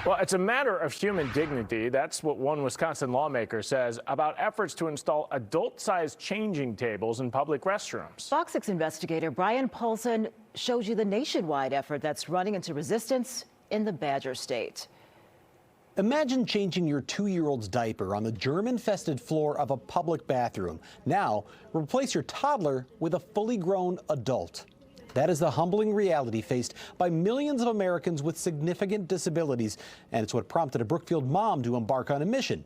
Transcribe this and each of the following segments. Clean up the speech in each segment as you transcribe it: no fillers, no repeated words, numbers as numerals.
Well, it's a matter of human dignity. That's what one Wisconsin lawmaker says about efforts to install adult-sized changing tables in public restrooms. FOX 6 investigator Brian Paulson shows you the nationwide effort that's running into resistance in the Badger State. Imagine changing your 2-year-old's diaper on the germ-infested floor of a public bathroom. Now, replace your toddler with a fully grown adult. That is the humbling reality faced by millions of Americans with significant disabilities, and it's what prompted a Brookfield mom to embark on a mission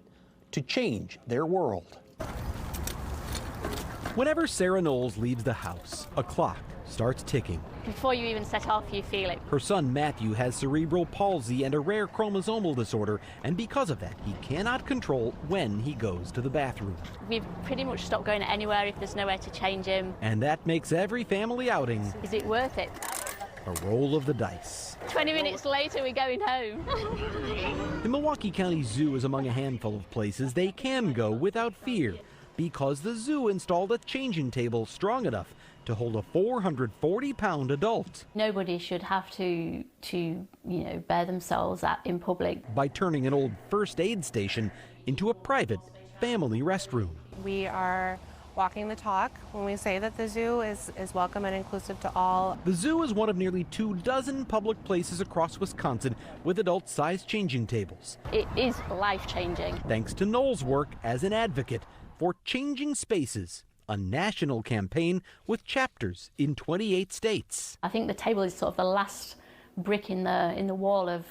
to change their world. Whenever Sarah Knowles leaves the house, a clock starts ticking. Before you even set off, you feel it. Her son Matthew has cerebral palsy and a rare chromosomal disorder, and because of that, he cannot control when he goes to the bathroom. We've pretty much stopped going anywhere if there's nowhere to change him. And that makes every family outing Is it worth it? a roll of the dice. 20 minutes later, we're going home. The Milwaukee County Zoo is among a handful of places they can go without fear, because the zoo installed a changing table strong enough to hold a 440-pound adult. Nobody should have to bear themselves in public. By turning an old first aid station into a private family restroom. We are walking the talk when we say that the zoo is welcome and inclusive to all. The zoo is one of nearly 24 public places across Wisconsin with adult-sized changing tables. It is life-changing. Thanks to Knowles' work as an advocate for changing spaces, a national campaign with chapters in 28 states. I think the table is sort of the last brick in the wall of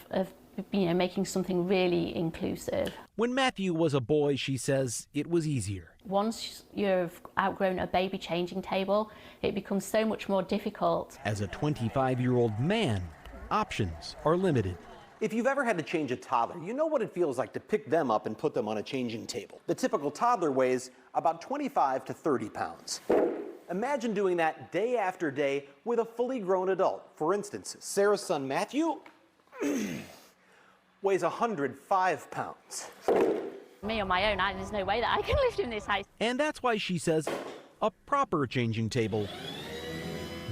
making something really inclusive. When Matthew was a boy, she says, it was easier. Once you've outgrown a baby changing table, it becomes so much more difficult. As a 25-year-old man, options are limited. If you've ever had to change a toddler, you know what it feels like to pick them up and put them on a changing table. The typical toddler weighs about 25 to 30 pounds. Imagine doing that day after day with a fully grown adult. For instance, Sarah's son Matthew weighs 105 pounds. Me on my own, there's no way that I can lift him this high. And that's why she says a proper changing table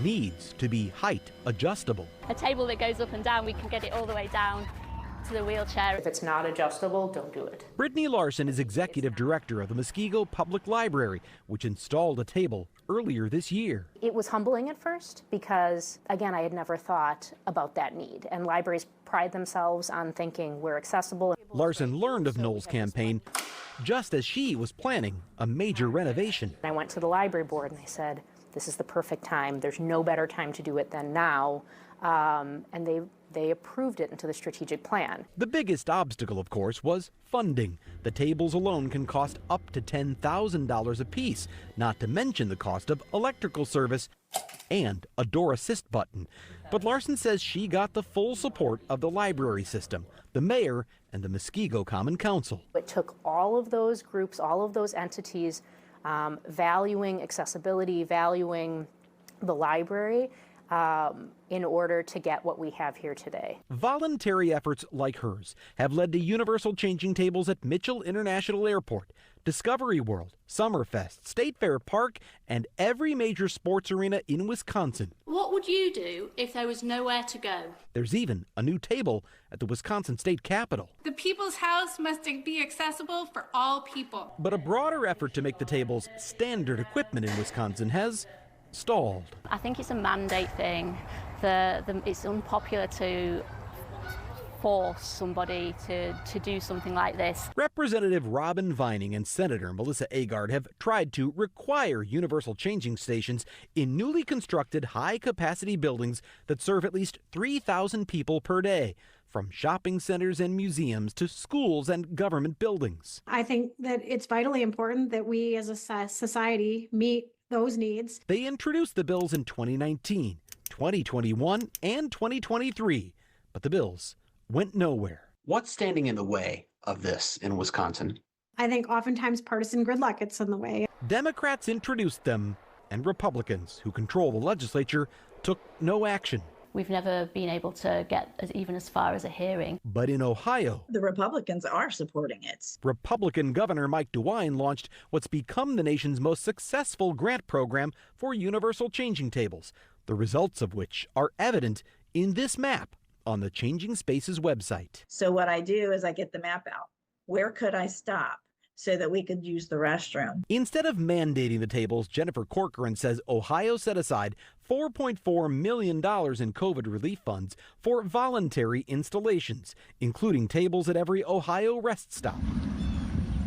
needs to be height adjustable. A table that goes up and down, we can get it all the way down to the wheelchair. If it's not adjustable, don't do it. Brittany Larson is executive director of the Muskego Public Library, which installed a table earlier this year. It was humbling at first because, again, I had never thought about that need. And libraries pride themselves on thinking we're accessible. Larson learned of Knowles' campaign just as she was planning a major renovation. I went to the library board and they said, this is the perfect time. There's no better time to do it than now. And they approved it into the strategic plan. The biggest obstacle, of course, was funding. The tables alone can cost up to $10,000 apiece, not to mention the cost of electrical service and a door assist button. But Larson says she got the full support of the library system, the mayor, and the Muskego Common Council. It took all of those groups, all of those entities, valuing accessibility, valuing the library, in order to get what we have here today. Voluntary efforts like hers have led to universal changing tables at Mitchell International Airport, Discovery World, Summerfest, State Fair Park, and every major sports arena in Wisconsin. What would you do if there was nowhere to go? There's even a new table at the Wisconsin State Capitol. The People's House must be accessible for all people. But a broader effort to make the tables standard equipment in Wisconsin has stalled. I think it's a mandate thing. It's unpopular to force somebody to do something like this. Representative Robin Vining and Senator Melissa Agard have tried to require universal changing stations in newly constructed high-capacity buildings that serve at least 3,000 people per day, from shopping centers and museums to schools and government buildings. I think that it's vitally important that we as a society meet those needs. They introduced the bills in 2019, 2021, and 2023, but the bills went nowhere. What's standing in the way of this in Wisconsin? I think oftentimes partisan gridlock gets in the way. Democrats introduced them, and Republicans, who control the legislature, took no action. We've never been able to get even as far as a hearing. But in Ohio, the Republicans are supporting it. Republican Governor Mike DeWine launched what's become the nation's most successful grant program for universal changing tables, the results of which are evident in this map on the Changing Spaces website. So what I do is I get the map out. Where could I stop so that we could use the restroom? Instead of mandating the tables, Jennifer Corcoran says Ohio set aside $4.4 million in COVID relief funds for voluntary installations, including tables at every Ohio rest stop.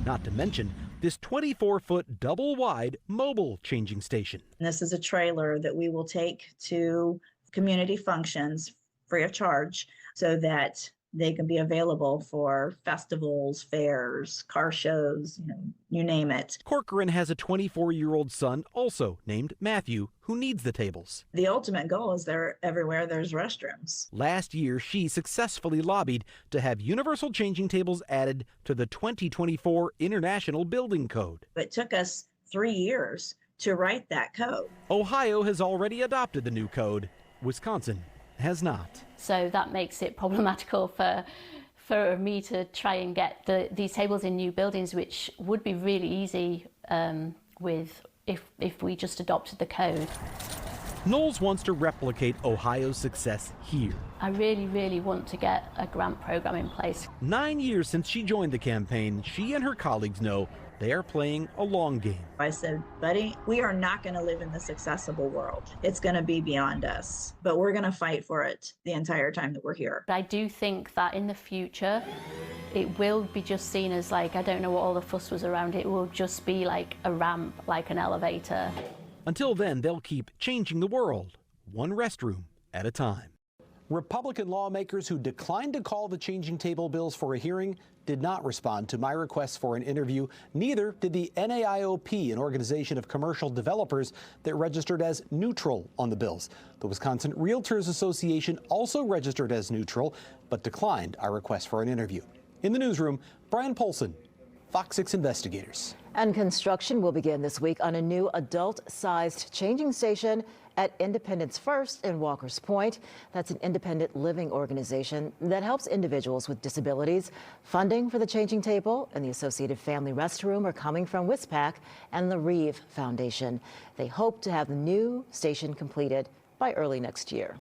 Not to mention this 24-foot double-wide mobile changing station. This is a trailer that we will take to community functions free of charge so that they can be available for festivals, fairs, car shows, you name it. Corcoran has a 24-year-old son, also named Matthew, who needs the tables. The ultimate goal is they're everywhere there's restrooms. Last year, she successfully lobbied to have universal changing tables added to the 2024 International Building Code. It took us 3 years to write that code. Ohio has already adopted the new code. Wisconsin has not. So that makes it problematical for me to try and get these tables in new buildings, which would be really easy if we just adopted the code. Knowles wants to replicate Ohio's success here. I really, really want to get a grant program in place. 9 years since she joined the campaign, she and her colleagues know they are playing a long game. I said, buddy, we are not going to live in this accessible world. It's going to be beyond us, but we're going to fight for it the entire time that we're here. I do think that in the future, it will be just seen as like, I don't know what all the fuss was around it. It will just be like a ramp, like an elevator. Until then, they'll keep changing the world, one restroom at a time. Republican lawmakers who declined to call the changing table bills for a hearing did not respond to my request for an interview. Neither did the NAIOP, an organization of commercial developers that registered as neutral on the bills. The Wisconsin Realtors Association also registered as neutral, but declined our request for an interview. In the newsroom, Brian Polson, FOX 6 Investigators. And construction will begin this week on a new adult-sized changing station at Independence First in Walker's Point. That's an independent living organization that helps individuals with disabilities. Funding for the changing table and the associated family restroom are coming from WISPAC and the Reeve Foundation. They hope to have the new station completed by early next year.